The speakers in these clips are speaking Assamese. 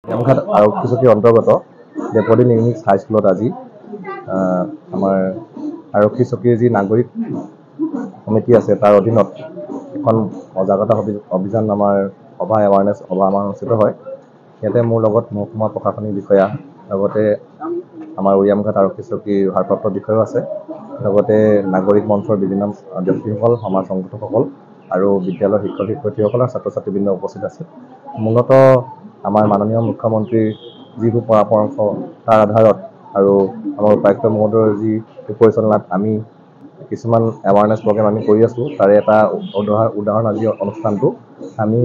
নিয়মঘাট আৰক্ষী চকীৰ অন্তৰ্গত ডেপুটি ইউনিট হাইস্কুলত আজি আমাৰ আৰক্ষী চকীৰ যি নাগৰিক সমিতি আছে তাৰ অধীনত এখন সজাগতা অভিযান আমাৰ সভা এৱাৰনেছ সভা আমাৰ অনুষ্ঠিত হয়। ইয়াতে মোৰ লগত মহকুমা প্ৰশাসনিক বিষয়া, লগতে আমাৰ উৰিয়ামঘাট আৰক্ষী চকীৰ ভাৰপ্ৰাপ্ত বিষয়াও আছে, লগতে নাগৰিক মঞ্চৰ বিভিন্ন ব্যক্তিসকল, সমাজ সংগঠকসকল আৰু বিদ্যালয়ৰ শিক্ষক শিক্ষয়িত্ৰীসকল আৰু ছাত্ৰ ছাত্ৰীবৃন্দ উপস্থিত আছে। মূলতঃ আমাৰ মাননীয় মুখ্যমন্ত্ৰীৰ যিবোৰ পৰামৰ্শ তাৰ আধাৰত আৰু আমাৰ উপায়ুক্ত মহোদয়ৰ যি পৰিচালনাত আমি কিছুমান এৱাৰনেছ প্ৰগ্ৰেম আমি কৰি আছোঁ। তাৰে এটা উদাহৰণ আজি অনুষ্ঠানটো আমি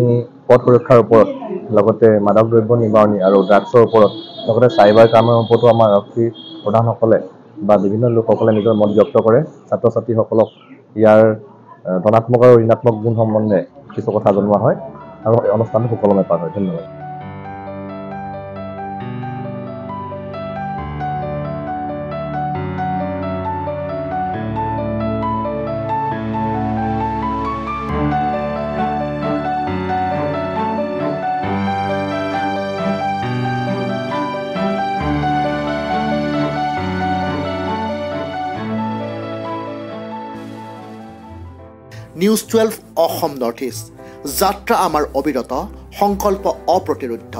পথ সুৰক্ষাৰ ওপৰত, লগতে মাদক দ্ৰব্য নিবাৰণী আৰু ড্ৰাগছৰ ওপৰত, লগতে চাইবাৰ ক্ৰাইমৰ ওপৰতো আমাৰ আৰক্ষী প্ৰধানসকলে বা বিভিন্ন লোকসকলে নিজৰ মত ব্যক্ত কৰে। ছাত্ৰ ছাত্ৰীসকলক ইয়াৰ ধনাত্মক আৰু ঋণাত্মক গুণ সম্বন্ধে কিছু কথা জনোৱা হয় আৰু অনুষ্ঠানটো সুকলমে পাৰ হয়। ধন্যবাদ। News 12 Assam north east. যাত্ৰা আমাৰ অবিৰত, সংকল্প অপ্ৰতিৰোধ্য।